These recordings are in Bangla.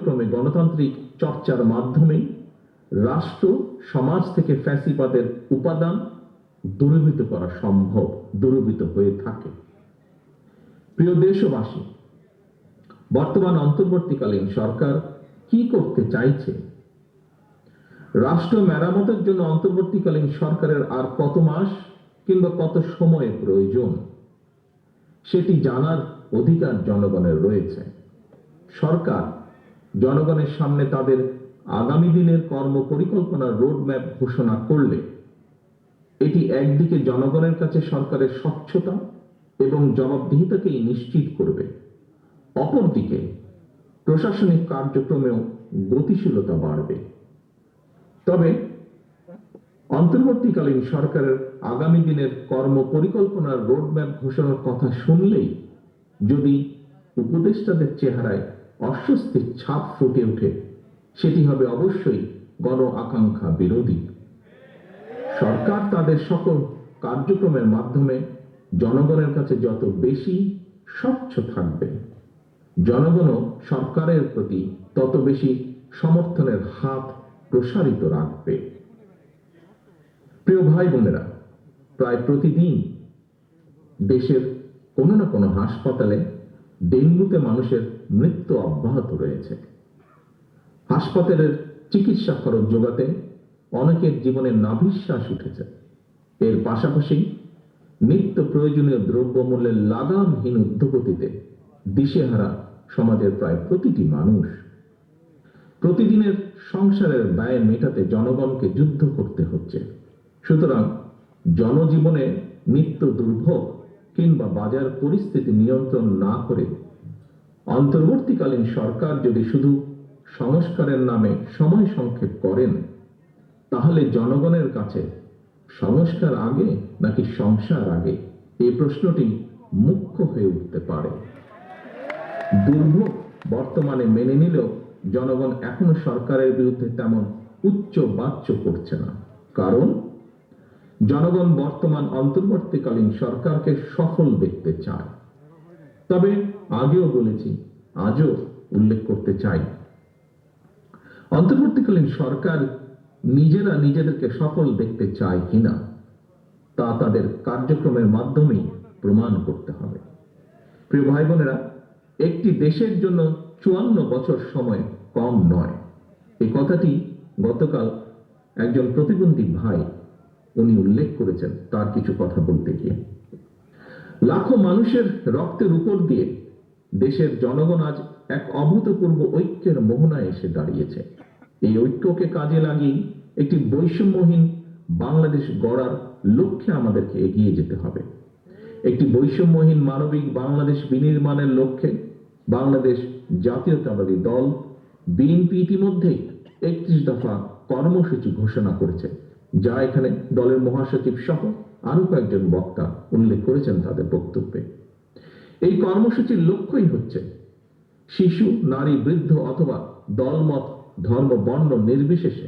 পর্যায়ক্রমে গণতান্ত্রিক চর্চার মাধ্যমে রাষ্ট্র সমাজ থেকে ফ্যাসিবাদের উপাদান দূরীভূত করা সম্ভব, দূরীভূত হয়ে থাকে। প্রিয় দেশবাসী, বর্তমান অন্তর্বর্তীকালীন সরকার কি করতে চাইছে? রাষ্ট্র মেরামতের জন্য অন্তর্বর্তীকালীন সরকারের আর কত মাস কিংবা কত সময়ের প্রয়োজন, সেটি জানার অধিকার জনগণের রয়েছে। সরকার জনগণের সামনে তাদের আগামী দিনের কর্ম পরিকল্পনার রোডম্যাপ ঘোষণা করলে এটি একদিকে জনগণের কাছে সরকারের স্বচ্ছতা এবং জবাবদিহিতাকেই নিশ্চিত করবে, অপরদিকে প্রশাসনিক কার্যক্রমেও গতিশীলতা বাড়বে। তবে অন্তর্বর্তীকালীন সরকারের আগামী দিনের কর্ম পরিকল্পনার রোডম্যাপ ঘোষণার কথা শুনলেই যদি উপদেষ্টাদের চেহারায় অস্বস্তির ছাপ ফুটে ওঠে, সেটি হবে অবশ্যই গণ আকাঙ্ক্ষা বিরোধী। সরকার তাদের সকল কার্যক্রমের মাধ্যমে জনগণের কাছে যত বেশি স্বচ্ছ থাকবে, জনগণও সরকারের প্রতি তত বেশি সমর্থনের হাত প্রসারিত রাখবে। প্রিয় ভাই বোনেরা, প্রায় প্রতিদিন দেশের কোনো না কোনো হাসপাতালে ডেঙ্গুতে মানুষের মৃত্যু অব্যাহত রয়েছে। হাসপাতালের চিকিৎসা খরচ যোগাতে অনেকের জীবনে নাভিশ্বাস উঠেছে। এর পাশাপাশি নিত্য প্রয়োজনীয় দ্রব্যমূল্যের লাগামহীন ঊর্ধ্বগতিতে দিশেহারা সমাজের প্রায় প্রতিটি মানুষ। প্রতিদিনের সংসারের ব্যয় মেটাতে জনগণকে যুদ্ধ করতে হচ্ছে। সুতরাং জনজীবনে নিত্য দুর্ভোগ কিংবা বাজার পরিস্থিতি নিয়ন্ত্রণ না করে অন্তর্বর্তীকালীন সরকার যদি শুধু সংস্কারের নামে সময় সংক্ষেপ করেন, তাহলে জনগণের কাছে সংস্কার আগে নাকি সংসার আগে, এই প্রশ্নটি মুখ্য হয়ে উঠতে পারে। দুর্ভোগ বর্তমানে মেনে নিলেও জনগণ এখনো সরকারের বিরুদ্ধে তেমন উচ্চ বাচ্য করছে না, কারণ জনগণ বর্তমান অন্তর্বর্তীকালীন সরকারকে সফল দেখতে চায়। তবে আগেও বলেছি, আজও উল্লেখ করতে চাই, অন্তর্বর্তীকালীন সরকার নিজেরা নিজেদেরকে সফল দেখতে চায় কিনা তা তাদের কার্যক্রমের মাধ্যমেই প্রমাণ করতে হবে। প্রিয় ভাই বোনেরা, একটি দেশের জন্য 54 বছর সময় কম নয়। এই কথাটি গতকাল একজন প্রতিবন্ধী ভাই উনি উল্লেখ করেছেন তার কিছু কথা বলতে গিয়ে। লাখো মানুষের রক্তের উপর দিয়ে দেশের জনগণ আজ এক অভূতপূর্ব ঐক্যের মোহনায় এসে দাঁড়িয়েছে। এই ঐক্যকে কাজে লাগিয়ে একটি বৈষম্যহীন বাংলাদেশ গড়ার লক্ষ্যে আমাদেরকে এগিয়ে যেতে হবে। একটি বৈষম্যহীন মানবিক বাংলাদেশ বিনির্মাণের লক্ষ্যে বাংলাদেশ জাতীয়তাবাদী দল বিএনপি ইতিমধ্যে 31 দফা কর্মসূচি ঘোষণা করেছে, যা এখানে দলের মহাসচিব সহ আরো কয়েকজন বক্তা উল্লেখ করেছেন তাদের বক্তব্যে। এই কর্মসূচির লক্ষ্যই হচ্ছে শিশু, নারী, বৃদ্ধ অথবা দলমত, ধর্ম, বর্ণ নির্বিশেষে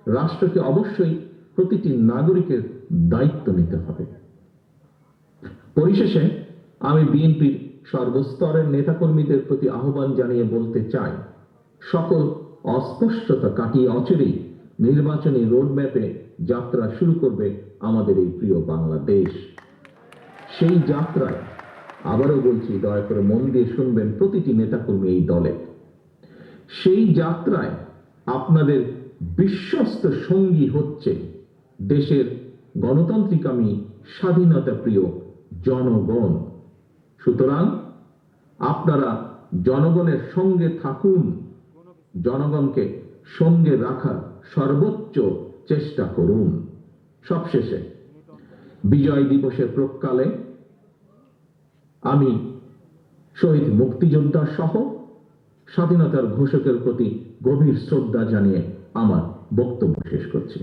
রাষ্ট্রকে অবশ্যই প্রতিটি নাগরিকের দায়িত্ব নিতে হবে। পরিশেষে আমি বিএনপির সর্বস্তরের নেতাকর্মীদের প্রতি আহ্বান জানিয়ে বলতে চাই, সকল অস্পষ্টতা কাটিয়ে অচিরেই নির্বাচনী রোডম্যাপে যাত্রা শুরু করবে আমাদের এই প্রিয় বাংলাদেশ। সেই যাত্রায় আবারও বলছি, দয়া করে মন দিয়ে শুনবেন প্রতিটি নেতাকর্মী এই দলে। সেই যাত্রায় আপনাদের বিশ্বস্ত সঙ্গী হচ্ছে দেশের গণতান্ত্রিকামী, স্বাধীনতা প্রিয় জনগণ। সুতরাং আপনারা জনগণের সঙ্গে থাকুন, জনগণকে সঙ্গে রাখার সর্বোচ্চ চেষ্টা করুন। সবশেষে বিজয় দিবসের প্রাক্কালে আমি শহীদ মুক্তিযোদ্ধা সহ স্বাধীনতার ঘোষকের প্রতি গভীর শ্রদ্ধা জানিয়ে আমার বক্তব্য শেষ করছি।